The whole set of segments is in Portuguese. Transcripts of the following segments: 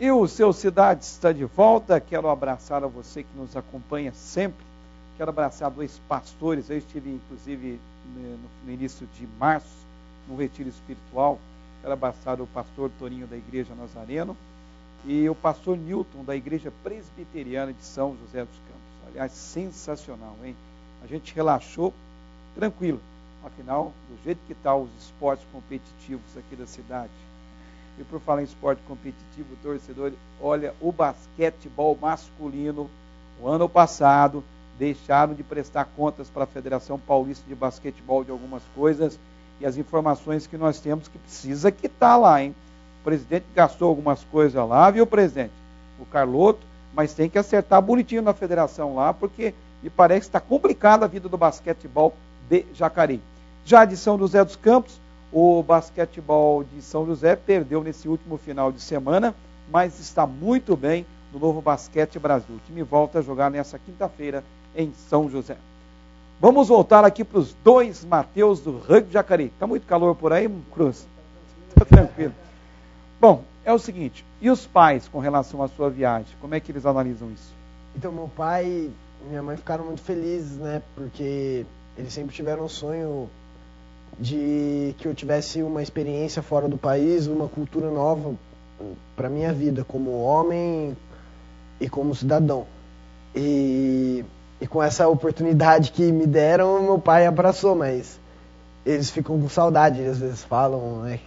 E o Seu Cidade está de volta. Quero abraçar a você que nos acompanha sempre. Quero abraçar dois pastores. Eu estive, inclusive, no início de março, no retiro espiritual. Quero abraçar o pastor Toninho da Igreja Nazareno e o pastor Newton da Igreja Presbiteriana de São José dos Campos. Aliás, sensacional, hein? A gente relaxou tranquilo. Afinal, do jeito que estão os esportes competitivos aqui da cidade. E por falar em esporte competitivo, torcedor, olha, o basquetebol masculino, o ano passado, deixaram de prestar contas para a Federação Paulista de Basquetebol de algumas coisas, e as informações que nós temos que precisa quitar lá, hein? O presidente gastou algumas coisas lá, viu, presidente? O Carloto, mas tem que acertar bonitinho na federação lá, porque me parece que está complicada a vida do basquetebol de Jacareí. Já de São José dos Campos, o basquetebol de São José perdeu nesse último final de semana, mas está muito bem no Novo Basquete Brasil. O time volta a jogar nessa quinta-feira em São José. Vamos voltar aqui para os dois Mateus do Rugby Jacareí. Está muito calor por aí, Cruz? Está tranquilo. Bom, é o seguinte, e os pais com relação à sua viagem? Como é que eles analisam isso? Então, meu pai e minha mãe ficaram muito felizes, né? Porque eles sempre tiveram um sonho de que eu tivesse uma experiência fora do país, uma cultura nova para minha vida, como homem e como cidadão. E com essa oportunidade que me deram, meu pai abraçou, mas eles ficam com saudade, eles às vezes falam, né,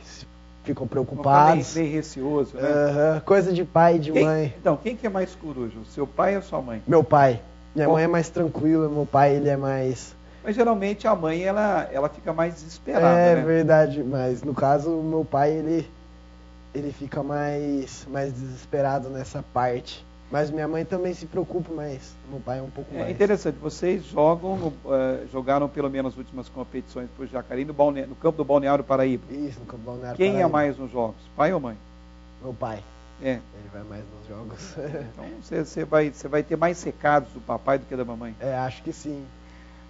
ficam preocupados. Meio receoso, né? Coisa de pai e de mãe. Então, quem que é mais coruja, o seu pai ou a sua mãe? Meu pai. Minha mãe é mais tranquila, meu pai ele é mais... Mas geralmente a mãe, ela fica mais desesperada, né? É verdade, mas no caso, meu pai, ele fica mais desesperado nessa parte. Mas minha mãe também se preocupa, mas meu pai é um pouco mais. É interessante, vocês jogaram pelo menos as últimas competições por Jacareí no campo do Balneário Paraíba. Isso, no campo do Balneário Quem Paraíba. é mais nos jogos, pai ou mãe? Meu pai. É. Ele vai mais nos jogos. Então você vai ter mais recados do papai do que da mamãe? Acho que sim.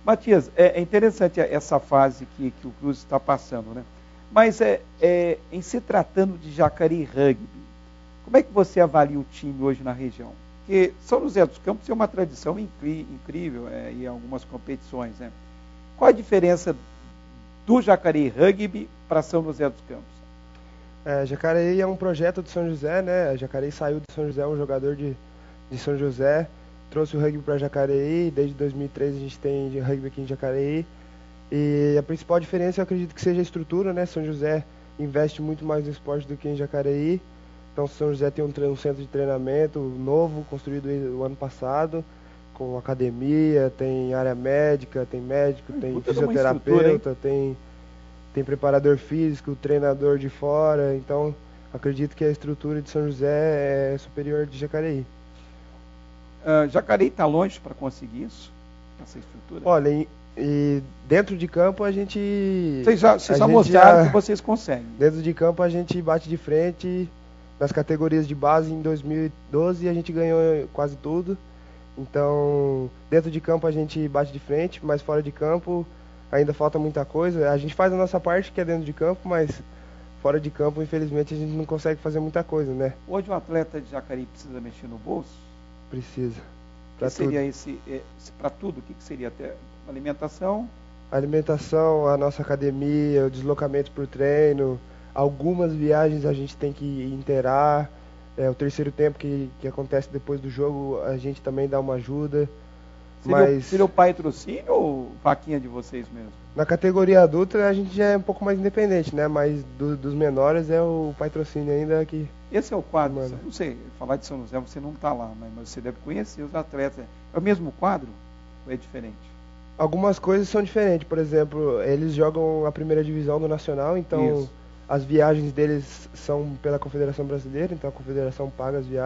Matias, é interessante essa fase que o Cruz está passando, né? Mas em se tratando de Jacareí Rugby, como é que você avalia o time hoje na região? Porque São José dos Campos tem uma tradição incrível em algumas competições, né? Qual a diferença do Jacareí Rugby para São José dos Campos? Jacareí é um projeto de São José, né? Jacareí saiu de São José, um jogador de São José, trouxe o rugby para Jacareí. Desde 2003 a gente tem rugby aqui em Jacareí. E a principal diferença eu acredito que seja a estrutura, né? São José investe muito mais no esporte do que em Jacareí. Então São José tem um centro de treinamento novo, construído o ano passado, com academia, tem área médica, tem médico, tem fisioterapeuta, tem preparador físico, treinador de fora. Então acredito que a estrutura de São José é superior de Jacareí. Jacareí está longe para conseguir isso? Essa estrutura? Olha, e dentro de campo a gente... Vocês já mostraram que vocês conseguem. Dentro de campo a gente bate de frente. Nas categorias de base em 2012 a gente ganhou quase tudo. Então, dentro de campo a gente bate de frente, mas fora de campo ainda falta muita coisa. A gente faz a nossa parte, que é dentro de campo, mas fora de campo, infelizmente, a gente não consegue fazer muita coisa, né? Hoje um atleta de Jacareí precisa mexer no bolso? Precisa. O que seria para tudo? O que seria até alimentação? Alimentação, a nossa academia, o deslocamento por treino, algumas viagens a gente tem que inteirar. O terceiro tempo que acontece depois do jogo, a gente também dá uma ajuda. Seria o patrocínio ou vaquinha de vocês mesmo? Na categoria adulta a gente já é um pouco mais independente, né? Mas dos menores é o patrocínio ainda que... Esse é o quadro, não sei, falar de São José você não está lá, mas você deve conhecer os atletas. É o mesmo quadro ou é diferente? Algumas coisas são diferentes, por exemplo, eles jogam a primeira divisão do Nacional, então as viagens deles são pela Confederação Brasileira, então a Confederação paga as viagens.